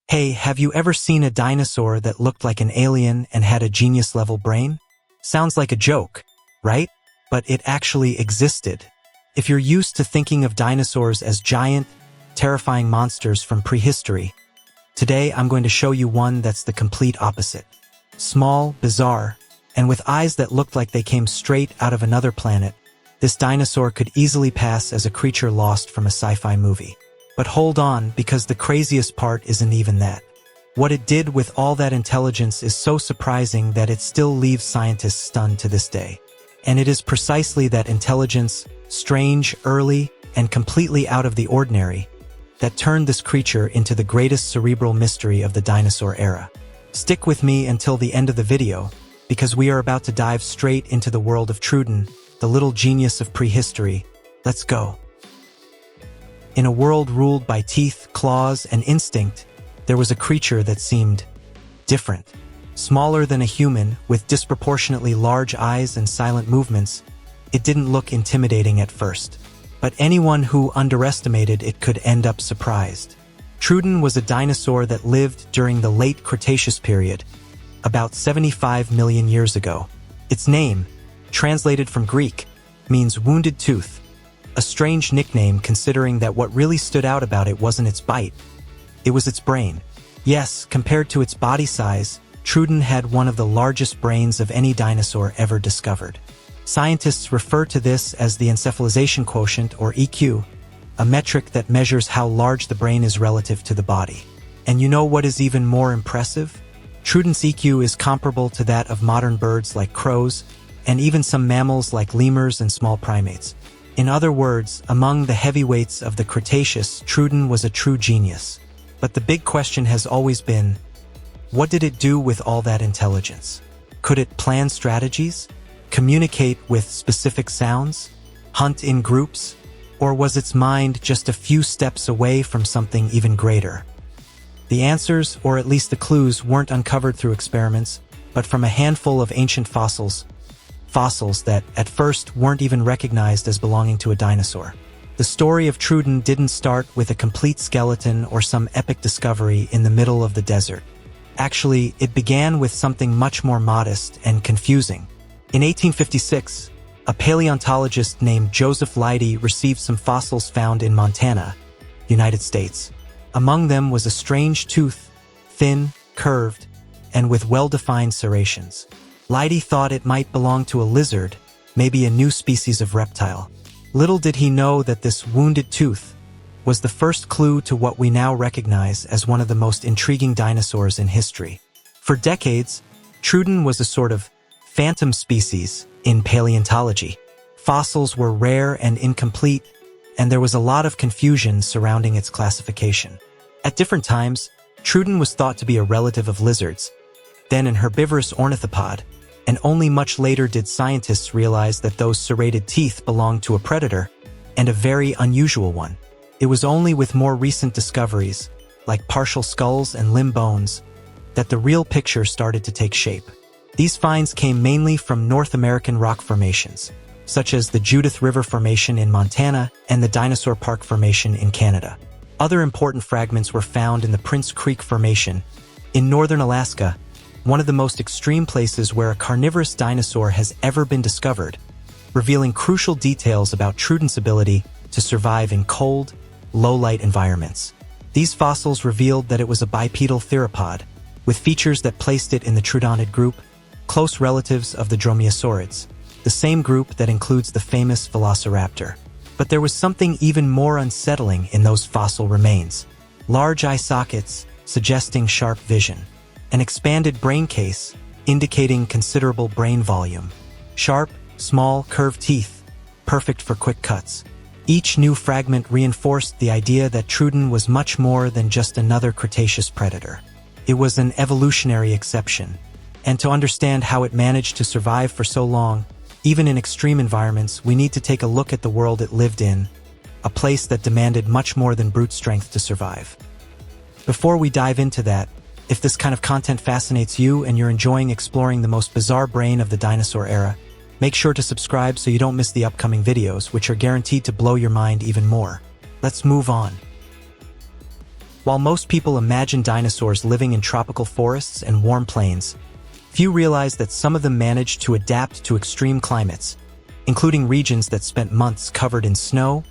Hey, have you ever seen a dinosaur that looked like an alien and had a genius-level brain? Sounds like a joke, right? But it actually existed. If you're used to thinking of dinosaurs as giant, terrifying monsters from prehistory, today I'm going to show you one that's the complete opposite. Small, bizarre, and with eyes that looked like they came straight out of another planet, this dinosaur could easily pass as a creature lost from a sci-fi movie. But hold on, because the craziest part isn't even that. What it did with all that intelligence is so surprising that it still leaves scientists stunned to this day. And it is precisely that intelligence, strange, early, and completely out of the ordinary, that turned this creature into the greatest cerebral mystery of the dinosaur era. Stick with me until the end of the video, because we are about to dive straight into the world of Troodon, the little genius of prehistory. Let's go. In a world ruled by teeth, claws, and instinct, there was a creature that seemed different. Smaller than a human, with disproportionately large eyes and silent movements, it didn't look intimidating at first. But anyone who underestimated it could end up surprised. Troodon was a dinosaur that lived during the late Cretaceous period, about 75 million years ago. Its name, translated from Greek, means wounded tooth. A strange nickname considering that what really stood out about it wasn't its bite. It was its brain. Yes, compared to its body size, Troodon had one of the largest brains of any dinosaur ever discovered. Scientists refer to this as the encephalization quotient, or EQ, a metric that measures how large the brain is relative to the body. And you know what is even more impressive? Troodon's EQ is comparable to that of modern birds like crows, and even some mammals like lemurs and small primates. In other words, among the heavyweights of the Cretaceous, Troodon was a true genius. But the big question has always been, what did it do with all that intelligence? Could it plan strategies? Communicate with specific sounds? Hunt in groups? Or was its mind just a few steps away from something even greater? The answers, or at least the clues, weren't uncovered through experiments, but from a handful of ancient fossils that, at first, weren't even recognized as belonging to a dinosaur. The story of Troodon didn't start with a complete skeleton or some epic discovery in the middle of the desert. Actually, it began with something much more modest and confusing. In 1856, a paleontologist named Joseph Leidy received some fossils found in Montana, United States. Among them was a strange tooth, thin, curved, and with well-defined serrations. Leidy thought it might belong to a lizard, maybe a new species of reptile. Little did he know that this wounded tooth was the first clue to what we now recognize as one of the most intriguing dinosaurs in history. For decades, Troodon was a sort of phantom species in paleontology. Fossils were rare and incomplete, and there was a lot of confusion surrounding its classification. At different times, Troodon was thought to be a relative of lizards, then an herbivorous ornithopod, and only much later did scientists realize that those serrated teeth belonged to a predator, and a very unusual one. It was only with more recent discoveries, like partial skulls and limb bones, that the real picture started to take shape. These finds came mainly from North American rock formations, such as the Judith River Formation in Montana and the Dinosaur Park Formation in Canada. Other important fragments were found in the Prince Creek Formation in northern Alaska, one of the most extreme places where a carnivorous dinosaur has ever been discovered, revealing crucial details about Troodon's ability to survive in cold, low-light environments. These fossils revealed that it was a bipedal theropod, with features that placed it in the Troodonid group, close relatives of the dromaeosaurids, the same group that includes the famous velociraptor. But there was something even more unsettling in those fossil remains. Large eye sockets, suggesting sharp vision. An expanded brain case, indicating considerable brain volume. Sharp, small, curved teeth, perfect for quick cuts. Each new fragment reinforced the idea that Troodon was much more than just another Cretaceous predator. It was an evolutionary exception. And to understand how it managed to survive for so long, even in extreme environments, we need to take a look at the world it lived in, a place that demanded much more than brute strength to survive. Before we dive into that, if this kind of content fascinates you and you're enjoying exploring the most bizarre brain of the dinosaur era, make sure to subscribe so you don't miss the upcoming videos, which are guaranteed to blow your mind even more. Let's move on. While most people imagine dinosaurs living in tropical forests and warm plains, few realize that some of them managed to adapt to extreme climates, including regions that spent months covered in snow,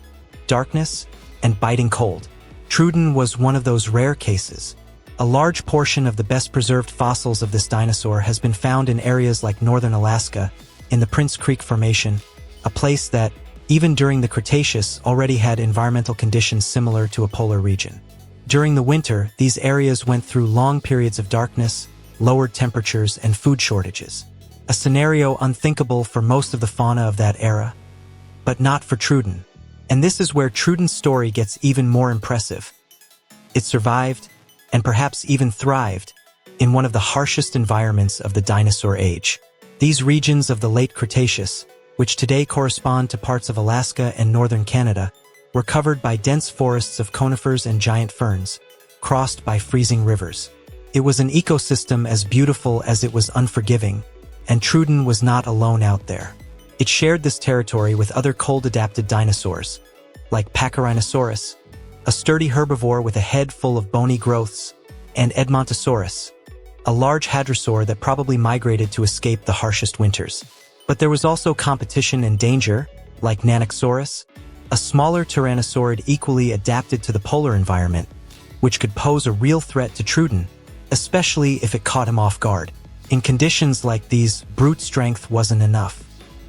darkness, and biting cold. Troodon was one of those rare cases. A large portion of the best-preserved fossils of this dinosaur has been found in areas like northern Alaska, in the Prince Creek Formation, a place that, even during the Cretaceous, already had environmental conditions similar to a polar region. During the winter, these areas went through long periods of darkness, lowered temperatures, and food shortages. A scenario unthinkable for most of the fauna of that era, but not for Troodon. And this is where Troodon's story gets even more impressive. It survived, and perhaps even thrived, in one of the harshest environments of the dinosaur age. These regions of the late Cretaceous, which today correspond to parts of Alaska and northern Canada, were covered by dense forests of conifers and giant ferns, crossed by freezing rivers. It was an ecosystem as beautiful as it was unforgiving, and Troodon was not alone out there. It shared this territory with other cold-adapted dinosaurs, like Pachyrhinosaurus, a sturdy herbivore with a head full of bony growths, and Edmontosaurus, a large hadrosaur that probably migrated to escape the harshest winters. But there was also competition and danger, like Nanoxaurus, a smaller tyrannosaurid equally adapted to the polar environment, which could pose a real threat to Troodon, especially if it caught him off guard. In conditions like these, brute strength wasn't enough.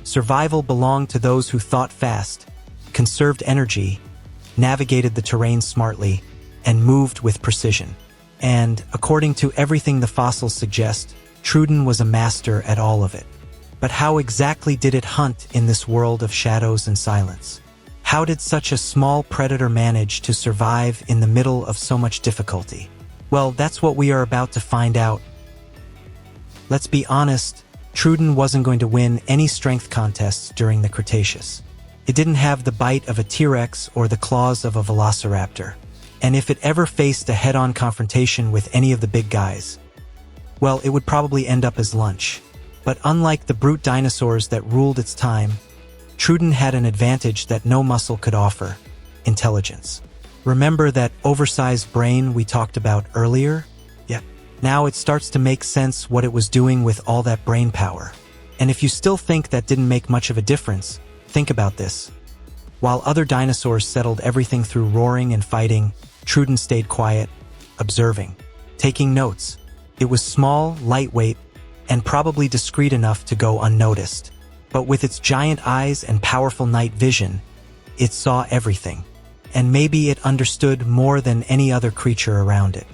Survival belonged to those who thought fast, conserved energy, navigated the terrain smartly, and moved with precision. And, according to everything the fossils suggest, Troodon was a master at all of it. But how exactly did it hunt in this world of shadows and silence? How did such a small predator manage to survive in the middle of so much difficulty? Well, that's what we are about to find out. Let's be honest, Troodon wasn't going to win any strength contests during the Cretaceous. It didn't have the bite of a T-Rex or the claws of a velociraptor. And if it ever faced a head-on confrontation with any of the big guys, well, it would probably end up as lunch. But unlike the brute dinosaurs that ruled its time, Troodon had an advantage that no muscle could offer: intelligence. Remember that oversized brain we talked about earlier? Yeah. Now it starts to make sense what it was doing with all that brain power. And if you still think that didn't make much of a difference, think about this. While other dinosaurs settled everything through roaring and fighting, Troodon stayed quiet, observing, taking notes. It was small, lightweight, and probably discreet enough to go unnoticed. But with its giant eyes and powerful night vision, it saw everything. And maybe it understood more than any other creature around it.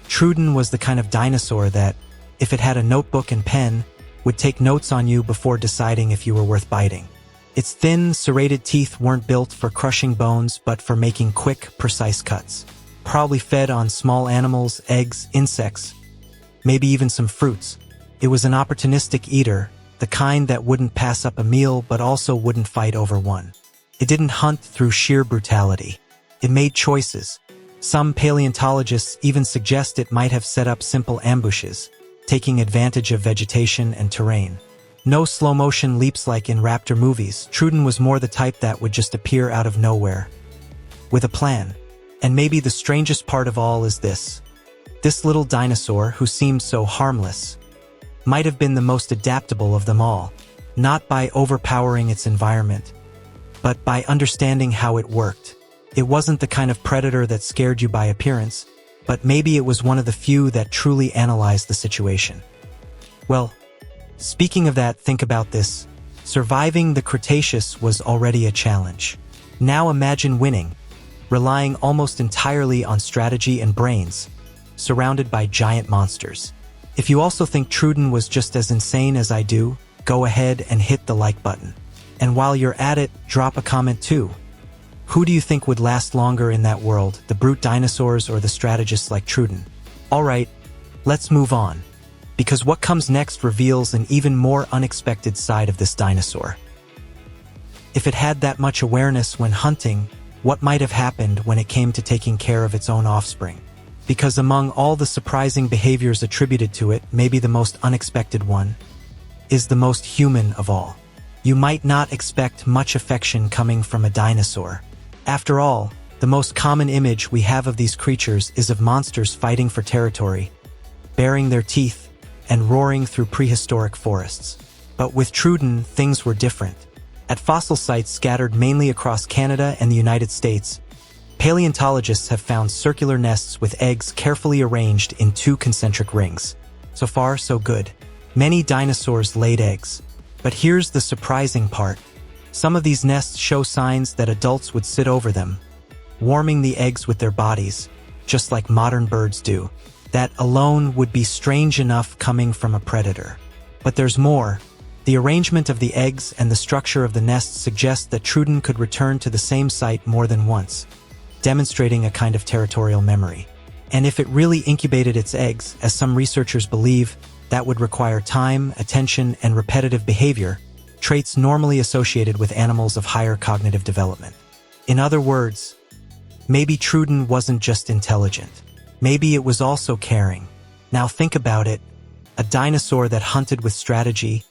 Troodon was the kind of dinosaur that, if it had a notebook and pen, would take notes on you before deciding if you were worth biting. Its thin, serrated teeth weren't built for crushing bones, but for making quick, precise cuts. Probably fed on small animals, eggs, insects, maybe even some fruits. It was an opportunistic eater, the kind that wouldn't pass up a meal but also wouldn't fight over one. It didn't hunt through sheer brutality. It made choices. Some paleontologists even suggest it might have set up simple ambushes, taking advantage of vegetation and terrain. No slow-motion leaps like in raptor movies. Troodon was more the type that would just appear out of nowhere, with a plan. And maybe the strangest part of all is this. This little dinosaur, who seemed so harmless, might have been the most adaptable of them all, not by overpowering its environment, but by understanding how it worked. It wasn't the kind of predator that scared you by appearance, but maybe it was one of the few that truly analyzed the situation. Well, speaking of that, think about this. Surviving the Cretaceous was already a challenge. Now imagine winning, relying almost entirely on strategy and brains, surrounded by giant monsters. If you also think Troodon was just as insane as I do, go ahead and hit the like button. And while you're at it, drop a comment too. Who do you think would last longer in that world, the brute dinosaurs or the strategists like Troodon? Alright, let's move on, because what comes next reveals an even more unexpected side of this dinosaur. If it had that much awareness when hunting, what might have happened when it came to taking care of its own offspring? Because among all the surprising behaviors attributed to it, maybe the most unexpected one is the most human of all. You might not expect much affection coming from a dinosaur. After all, The most common image we have of these creatures is of monsters fighting for territory, baring their teeth, and roaring through prehistoric forests. But with Troodon, things were different. At fossil sites scattered mainly across Canada and the United States, paleontologists have found circular nests with eggs carefully arranged in 2 concentric rings. So far, so good. Many dinosaurs laid eggs. But here's the surprising part. Some of these nests show signs that adults would sit over them, warming the eggs with their bodies, just like modern birds do. That alone would be strange enough coming from a predator. But there's more. The arrangement of the eggs and the structure of the nests suggest that Troodon could return to the same site more than once, demonstrating a kind of territorial memory. And if it really incubated its eggs, as some researchers believe, that would require time, attention, and repetitive behavior, traits normally associated with animals of higher cognitive development. In other words, maybe Troodon wasn't just intelligent. Maybe it was also caring. Now think about it. A dinosaur that hunted with strategy,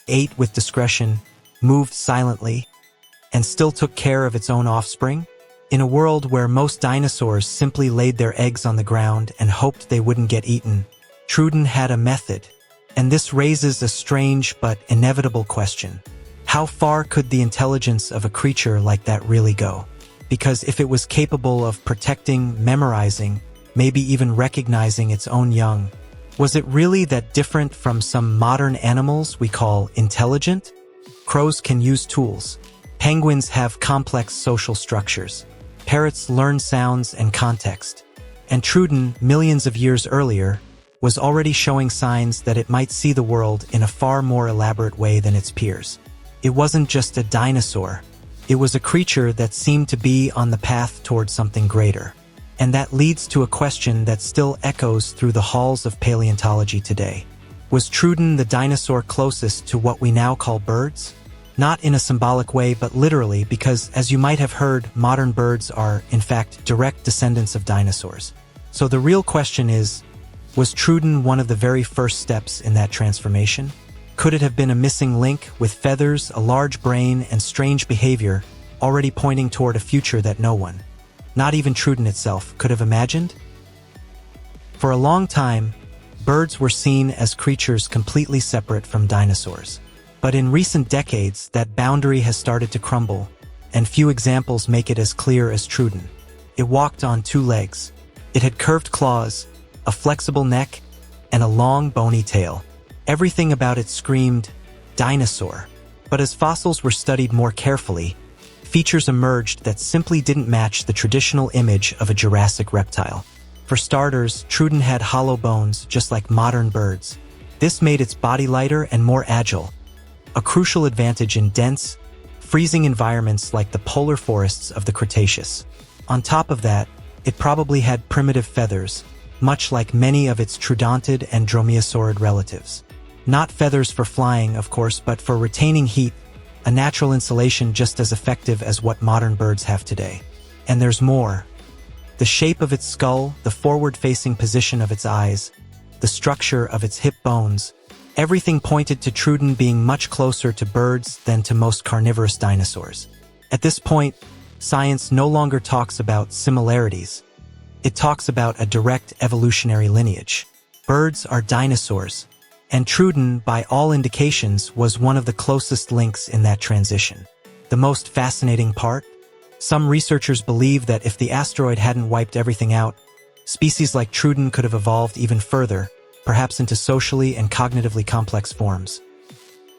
ate with discretion, moved silently, and still took care of its own offspring? In a world where most dinosaurs simply laid their eggs on the ground and hoped they wouldn't get eaten, Troodon had a method. And this raises a strange but inevitable question. How far could the intelligence of a creature like that really go? Because if it was capable of protecting, memorizing, maybe even recognizing its own young, was it really that different from some modern animals we call intelligent? Crows can use tools. Penguins have complex social structures. Parrots learn sounds and context. And Troodon, millions of years earlier, was already showing signs that it might see the world in a far more elaborate way than its peers. It wasn't just a dinosaur. It was a creature that seemed to be on the path toward something greater. And that leads to a question that still echoes through the halls of paleontology today. Was Troodon the dinosaur closest to what we now call birds? Not in a symbolic way, but literally, because, as you might have heard, modern birds are, in fact, direct descendants of dinosaurs. So the real question is, was Troodon one of the very first steps in that transformation? Could it have been a missing link with feathers, a large brain, and strange behavior, already pointing toward a future that no one, not even Troodon itself, could have imagined? For a long time, birds were seen as creatures completely separate from dinosaurs. But in recent decades, that boundary has started to crumble, and few examples make it as clear as Troodon. It walked on 2 legs. It had curved claws, a flexible neck, and a long, bony tail. Everything about it screamed, dinosaur. But as fossils were studied more carefully, features emerged that simply didn't match the traditional image of a Jurassic reptile. For starters, Troodon had hollow bones, just like modern birds. This made its body lighter and more agile, a crucial advantage in dense, freezing environments like the polar forests of the Cretaceous. On top of that, it probably had primitive feathers, much like many of its troodontid and dromaeosaurid relatives. Not feathers for flying, of course, but for retaining heat, a natural insulation just as effective as what modern birds have today. And there's more. The shape of its skull, the forward-facing position of its eyes, the structure of its hip bones, everything pointed to Troodon being much closer to birds than to most carnivorous dinosaurs. At this point, science no longer talks about similarities. It talks about a direct evolutionary lineage. Birds are dinosaurs, and Troodon, by all indications, was one of the closest links in that transition. The most fascinating part? Some researchers believe that if the asteroid hadn't wiped everything out, species like Troodon could have evolved even further, perhaps into socially and cognitively complex forms.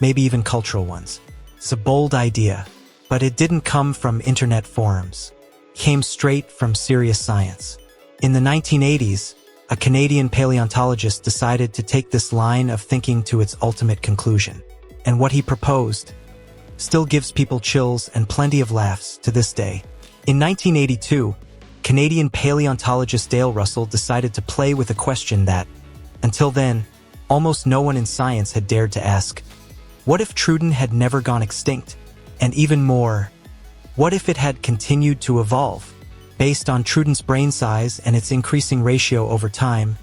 Maybe even cultural ones. It's a bold idea, but it didn't come from internet forums. It came straight from serious science. In the 1980s, a Canadian paleontologist decided to take this line of thinking to its ultimate conclusion. And what he proposed still gives people chills and plenty of laughs to this day. In 1982, Canadian paleontologist Dale Russell decided to play with a question that, until then, almost no one in science had dared to ask. What if Troodon had never gone extinct? And even more, what if it had continued to evolve? Based on Troodon's brain size and its increasing ratio over time,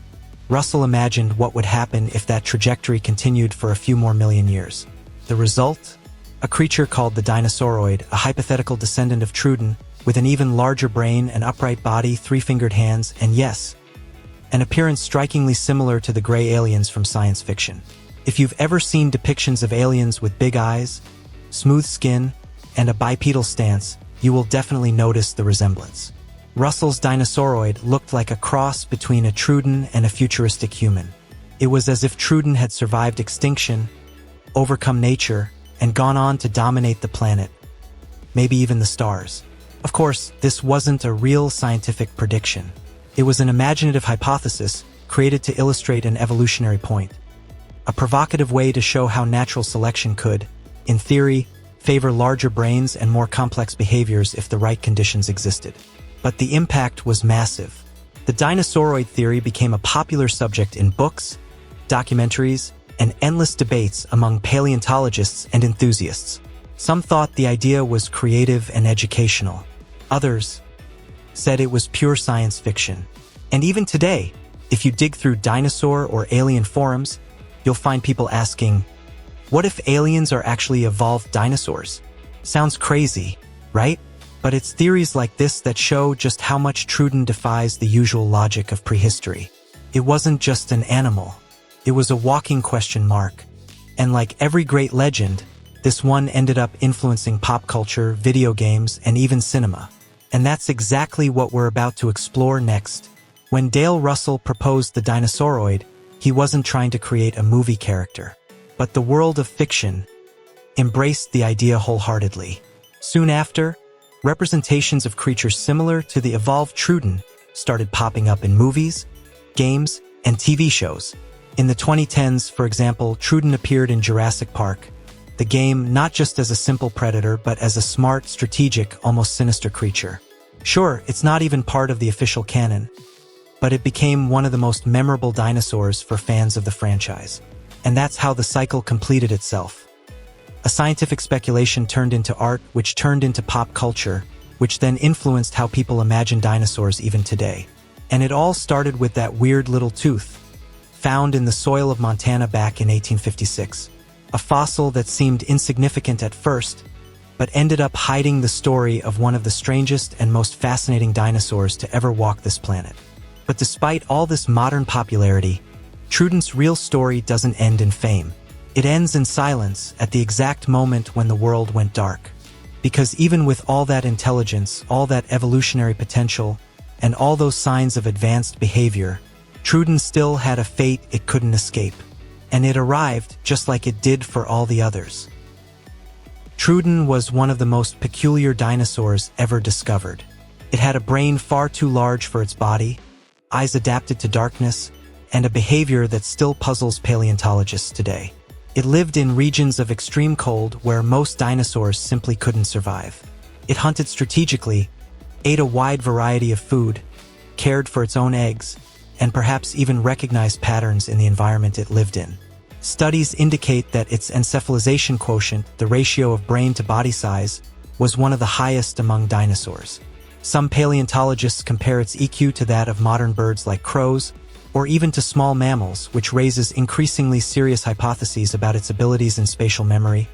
Russell imagined what would happen if that trajectory continued for a few more million years. The result? A creature called the dinosauroid, a hypothetical descendant of Troodon, with an even larger brain, an upright body, three-fingered hands, and yes, an appearance strikingly similar to the gray aliens from science fiction. If you've ever seen depictions of aliens with big eyes, smooth skin, and a bipedal stance, you will definitely notice the resemblance. Russell's Dinosauroid looked like a cross between a Troodon and a futuristic human. It was as if Troodon had survived extinction, overcome nature, and gone on to dominate the planet, maybe even the stars. Of course, this wasn't a real scientific prediction. It was an imaginative hypothesis created to illustrate an evolutionary point, a provocative way to show how natural selection could, in theory, favor larger brains and more complex behaviors if the right conditions existed. But the impact was massive. The Dinosauroid theory became a popular subject in books, documentaries, and endless debates among paleontologists and enthusiasts. Some thought the idea was creative and educational. Others said it was pure science fiction. And even today, if you dig through dinosaur or alien forums, you'll find people asking, what if aliens are actually evolved dinosaurs? Sounds crazy, right? But it's theories like this that show just how much Troodon defies the usual logic of prehistory. It wasn't just an animal. It was a walking question mark. And like every great legend, this one ended up influencing pop culture, video games, and even cinema. And that's exactly what we're about to explore next. When Dale Russell proposed the Dinosauroid, he wasn't trying to create a movie character. But the world of fiction embraced the idea wholeheartedly. Soon after, representations of creatures similar to the evolved Troodon started popping up in movies, games, and TV shows. In the 2010s, for example, Troodon appeared in Jurassic Park, the game not just as a simple predator but as a smart, strategic, almost sinister creature. Sure, it's not even part of the official canon, but it became one of the most memorable dinosaurs for fans of the franchise. And that's how the cycle completed itself. A scientific speculation turned into art, which turned into pop culture, which then influenced how people imagine dinosaurs even today. And it all started with that weird little tooth, found in the soil of Montana back in 1856. A fossil that seemed insignificant at first, but ended up hiding the story of one of the strangest and most fascinating dinosaurs to ever walk this planet. But despite all this modern popularity, Troodon's real story doesn't end in fame. It ends in silence at the exact moment when the world went dark. Because even with all that intelligence, all that evolutionary potential, and all those signs of advanced behavior, Troodon still had a fate it couldn't escape. And it arrived just like it did for all the others. Troodon was one of the most peculiar dinosaurs ever discovered. It had a brain far too large for its body, eyes adapted to darkness, and a behavior that still puzzles paleontologists today. It lived in regions of extreme cold where most dinosaurs simply couldn't survive. It hunted strategically, ate a wide variety of food, cared for its own eggs, and perhaps even recognized patterns in the environment it lived in. Studies indicate that its encephalization quotient, the ratio of brain to body size, was one of the highest among dinosaurs. Some paleontologists compare its EQ to that of modern birds like crows, or even to small mammals, which raises increasingly serious hypotheses about its abilities in spatial memory,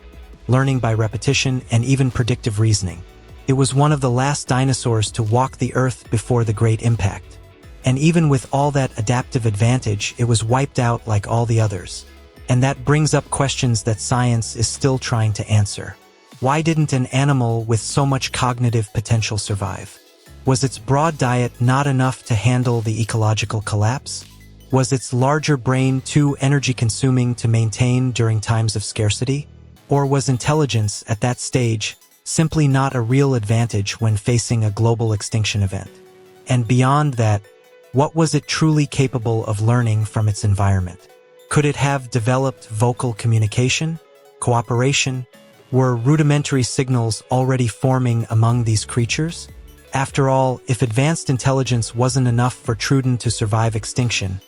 learning by repetition, and even predictive reasoning. It was one of the last dinosaurs to walk the Earth before the Great Impact. And even with all that adaptive advantage, it was wiped out like all the others. And that brings up questions that science is still trying to answer. Why didn't an animal with so much cognitive potential survive? Was its broad diet not enough to handle the ecological collapse? Was its larger brain too energy-consuming to maintain during times of scarcity? Or was intelligence at that stage simply not a real advantage when facing a global extinction event? And beyond that, what was it truly capable of learning from its environment? Could it have developed vocal communication, cooperation? Were rudimentary signals already forming among these creatures? After all, if advanced intelligence wasn't enough for Troodon to survive extinction,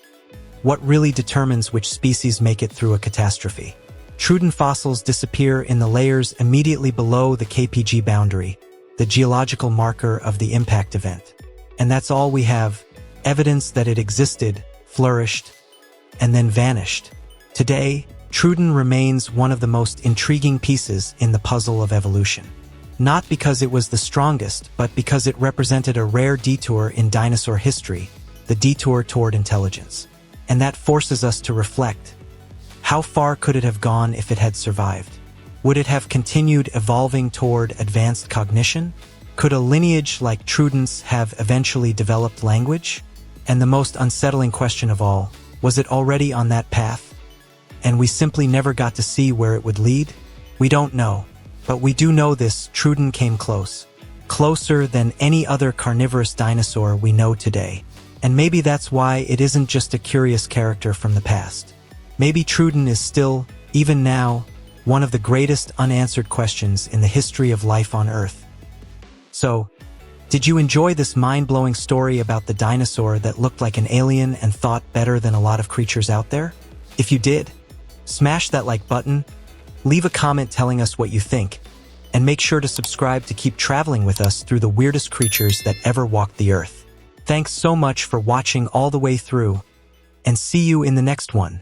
what really determines which species make it through a catastrophe? Troodon fossils disappear in the layers immediately below the KPG boundary, the geological marker of the impact event. And that's all we have, evidence that it existed, flourished, and then vanished. Today, Troodon remains one of the most intriguing pieces in the puzzle of evolution. Not because it was the strongest, but because it represented a rare detour in dinosaur history, the detour toward intelligence. And that forces us to reflect. How far could it have gone if it had survived? Would it have continued evolving toward advanced cognition? Could a lineage like Troodon's have eventually developed language? And the most unsettling question of all, was it already on that path? And we simply never got to see where it would lead? We don't know. But we do know this: Troodon came close. Closer than any other carnivorous dinosaur we know today. And maybe that's why it isn't just a curious character from the past. Maybe Troodon is still, even now, one of the greatest unanswered questions in the history of life on Earth. So, did you enjoy this mind-blowing story about the dinosaur that looked like an alien and thought better than a lot of creatures out there? If you did, smash that like button, leave a comment telling us what you think, and make sure to subscribe to keep traveling with us through the weirdest creatures that ever walked the Earth. Thanks so much for watching all the way through, and see you in the next one.